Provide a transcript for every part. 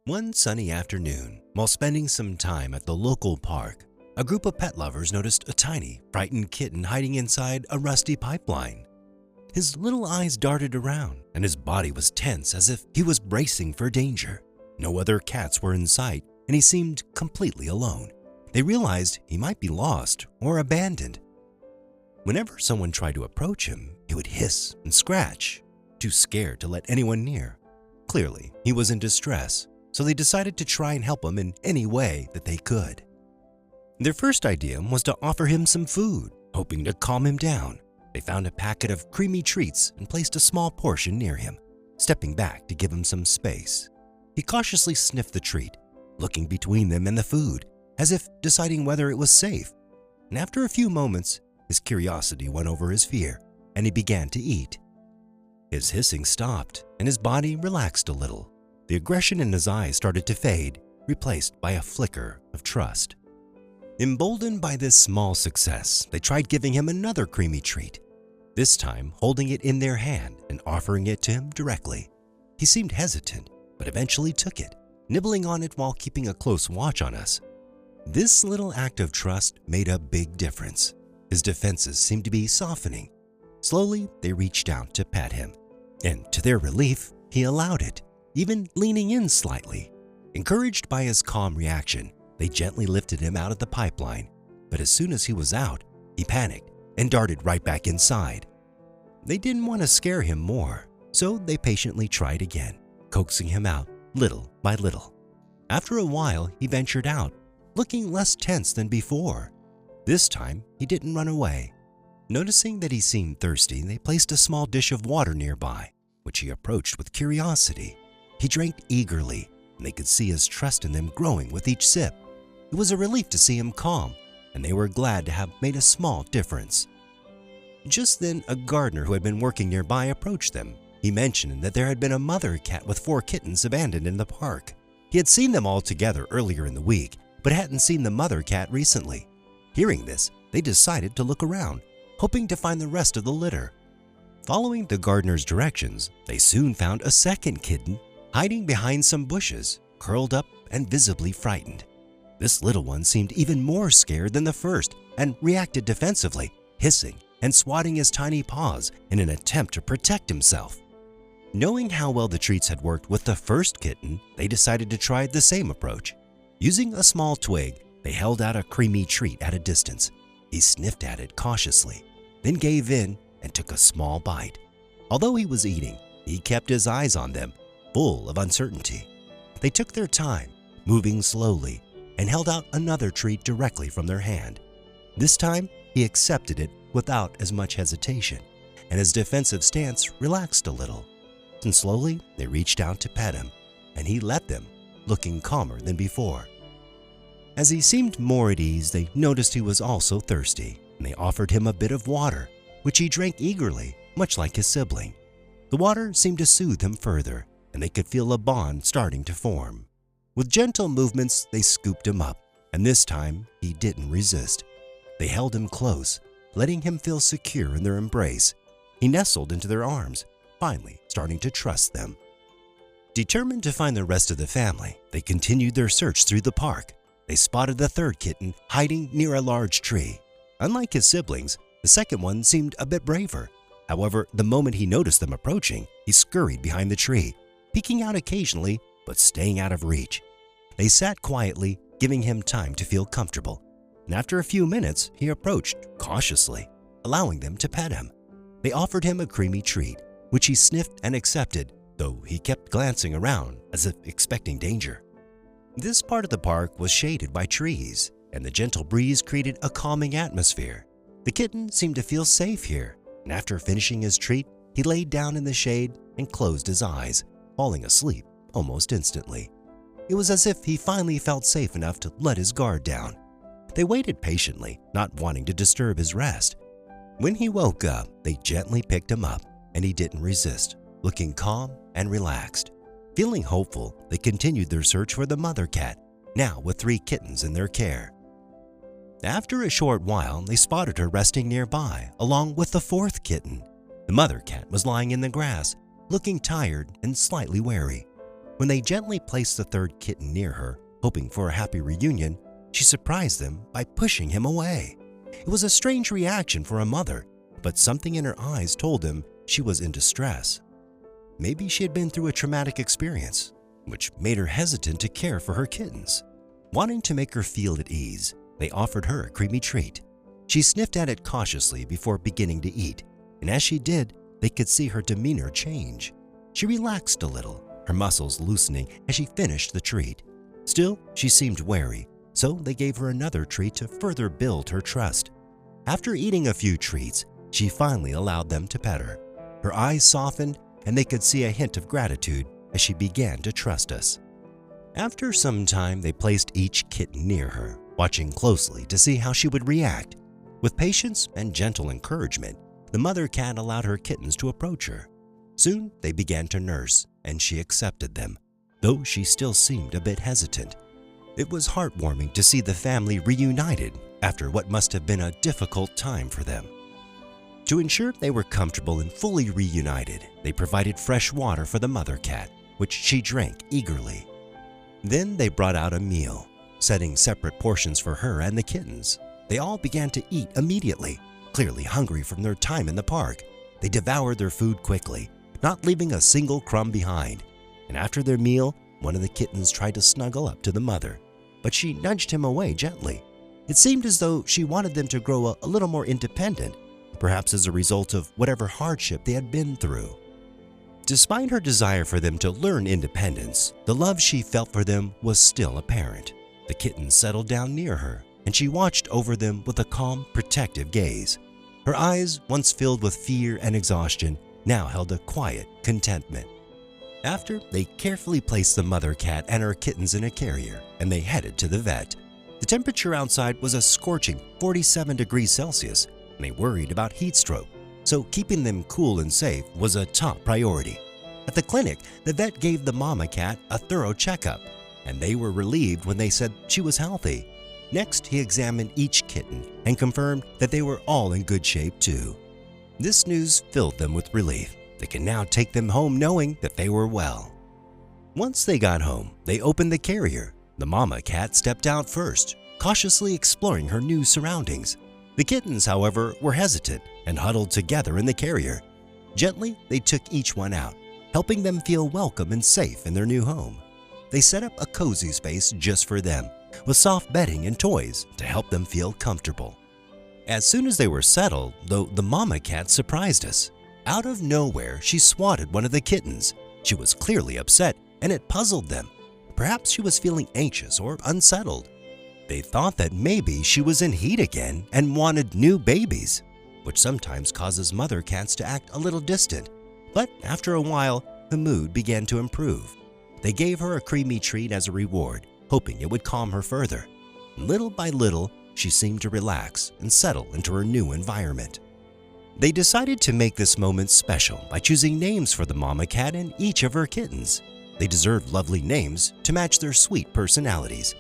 One sunny afternoon, while spending some time at the local park, a group of pet lovers noticed a tiny, frightened kitten hiding inside a rusty pipeline. His little eyes darted around, and his body was tense as if he was bracing for danger. No other cats were in sight, and he seemed completely alone. They realized he might be lost or abandoned. Whenever someone tried to approach him, he would hiss and scratch, too scared to let anyone near. Clearly, he was in distress, so they decided to try and help him in any way that they could. Their first idea was to offer him some food, hoping to calm him down. They found a packet of creamy treats and placed a small portion near him, stepping back to give him some space. He cautiously sniffed the treat, looking between them and the food, as if deciding whether it was safe. And after a few moments, his curiosity won over his fear, and he began to eat. His hissing stopped, and his body relaxed a little. The aggression in his eyes started to fade, replaced by a flicker of trust. Emboldened by this small success, they tried giving him another creamy treat, this time holding it in their hand and offering it to him directly. He seemed hesitant, but eventually took it, nibbling on it while keeping a close watch on us. This little act of trust made a big difference. His defenses seemed to be softening. Slowly, they reached out to pet him, and to their relief, he allowed it, even leaning in slightly. Encouraged by his calm reaction, they gently lifted him out of the pipeline, but as soon as he was out, he panicked and darted right back inside. They didn't want to scare him more, so they patiently tried again, coaxing him out little by little. After a while, he ventured out, looking less tense than before. This time, he didn't run away. Noticing that he seemed thirsty, they placed a small dish of water nearby, which he approached with curiosity. He drank eagerly, and they could see his trust in them growing with each sip. It was a relief to see him calm, and they were glad to have made a small difference. Just then, a gardener who had been working nearby approached them. He mentioned that there had been a mother cat with 4 kittens abandoned in the park. He had seen them all together earlier in the week, but hadn't seen the mother cat recently. Hearing this, they decided to look around, hoping to find the rest of the litter. Following the gardener's directions, they soon found a second kitten hiding behind some bushes, curled up and visibly frightened. This little one seemed even more scared than the first and reacted defensively, hissing and swatting his tiny paws in an attempt to protect himself. Knowing how well the treats had worked with the first kitten, they decided to try the same approach. Using a small twig, they held out a creamy treat at a distance. He sniffed at it cautiously, then gave in and took a small bite. Although he was eating, he kept his eyes on them, full of uncertainty. They took their time, moving slowly, and held out another treat directly from their hand. This time, he accepted it without as much hesitation, and his defensive stance relaxed a little. And slowly, they reached out to pet him, and he let them, looking calmer than before. As he seemed more at ease, they noticed he was also thirsty, and they offered him a bit of water, which he drank eagerly, much like his sibling. The water seemed to soothe him further, and they could feel a bond starting to form. With gentle movements, they scooped him up, and this time he didn't resist. They held him close, letting him feel secure in their embrace. He nestled into their arms, finally starting to trust them. Determined to find the rest of the family, they continued their search through the park. They spotted the third kitten hiding near a large tree. Unlike his siblings, the second one seemed a bit braver. However, the moment he noticed them approaching, he scurried behind the tree, peeking out occasionally but staying out of reach. They sat quietly, giving him time to feel comfortable. And after a few minutes, he approached cautiously, allowing them to pet him. They offered him a creamy treat, which he sniffed and accepted, though he kept glancing around as if expecting danger. This part of the park was shaded by trees, and the gentle breeze created a calming atmosphere. The kitten seemed to feel safe here, and after finishing his treat, he laid down in the shade and closed his eyes, falling asleep almost instantly. It was as if he finally felt safe enough to let his guard down. They waited patiently, not wanting to disturb his rest. When he woke up, they gently picked him up, and he didn't resist, looking calm and relaxed. Feeling hopeful, they continued their search for the mother cat, now with 3 kittens in their care. After a short while, they spotted her resting nearby, along with the 4th kitten. The mother cat was lying in the grass, looking tired and slightly wary. When they gently placed the third kitten near her, hoping for a happy reunion, she surprised them by pushing him away. It was a strange reaction for a mother, but something in her eyes told them she was in distress. Maybe she had been through a traumatic experience, which made her hesitant to care for her kittens. Wanting to make her feel at ease, they offered her a creamy treat. She sniffed at it cautiously before beginning to eat, and as she did, they could see her demeanor change. She relaxed a little, her muscles loosening as she finished the treat. Still, she seemed wary, so they gave her another treat to further build her trust. After eating a few treats, she finally allowed them to pet her. Her eyes softened, and they could see a hint of gratitude as she began to trust us. After some time, they placed each kitten near her, watching closely to see how she would react. With patience and gentle encouragement, the mother cat allowed her kittens to approach her. Soon, they began to nurse, and she accepted them, though she still seemed a bit hesitant. It was heartwarming to see the family reunited after what must have been a difficult time for them. To ensure they were comfortable and fully reunited, they provided fresh water for the mother cat, which she drank eagerly. Then they brought out a meal, setting separate portions for her and the kittens. They all began to eat immediately, clearly hungry from their time in the park. They devoured their food quickly, not leaving a single crumb behind. And after their meal, one of the kittens tried to snuggle up to the mother, but she nudged him away gently. It seemed as though she wanted them to grow a little more independent, perhaps as a result of whatever hardship they had been through. Despite her desire for them to learn independence, the love she felt for them was still apparent. The kittens settled down near her, and she watched over them with a calm, protective gaze. Her eyes, once filled with fear and exhaustion, now held a quiet contentment. After, they carefully placed the mother cat and her kittens in a carrier, and they headed to the vet. The temperature outside was a scorching 47 degrees Celsius, and they worried about heat stroke, so keeping them cool and safe was a top priority. At the clinic, the vet gave the mama cat a thorough checkup, and they were relieved when they said she was healthy. Next, he examined each kitten and confirmed that they were all in good shape too. This news filled them with relief. They can now take them home knowing that they were well. Once they got home, they opened the carrier. The mama cat stepped out first, cautiously exploring her new surroundings. The kittens, however, were hesitant and huddled together in the carrier. Gently, they took each one out, helping them feel welcome and safe in their new home. They set up a cozy space just for them, with soft bedding and toys to help them feel comfortable. As soon as they were settled, though, the mama cat surprised us. Out of nowhere, she swatted one of the kittens. She was clearly upset, and it puzzled them. Perhaps she was feeling anxious or unsettled. They thought that maybe she was in heat again and wanted new babies, which sometimes causes mother cats to act a little distant. But after a while, the mood began to improve. They gave her a creamy treat as a reward, hoping it would calm her further. Little by little, she seemed to relax and settle into her new environment. They decided to make this moment special by choosing names for the mama cat and each of her kittens. They deserved lovely names to match their sweet personalities.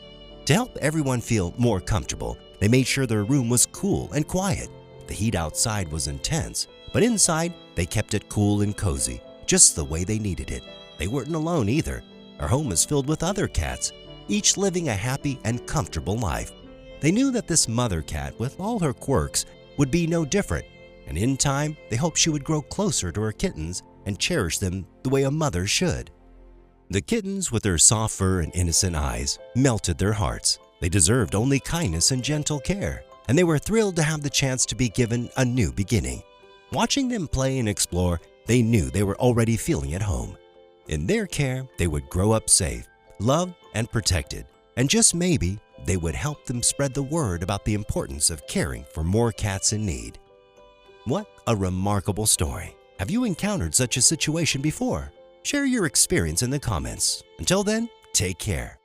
To help everyone feel more comfortable, they made sure their room was cool and quiet. The heat outside was intense, but inside they kept it cool and cozy, just the way they needed it. They weren't alone either. Our home is filled with other cats, each living a happy and comfortable life. They knew that this mother cat, with all her quirks, would be no different, and in time, they hoped she would grow closer to her kittens and cherish them the way a mother should. The kittens, with their soft fur and innocent eyes, melted their hearts. They deserved only kindness and gentle care, and they were thrilled to have the chance to be given a new beginning. Watching them play and explore, they knew they were already feeling at home. In their care, they would grow up safe, loved, and protected, and just maybe, they would help them spread the word about the importance of caring for more cats in need. What a remarkable story. Have you encountered such a situation before? Share your experience in the comments. Until then, take care.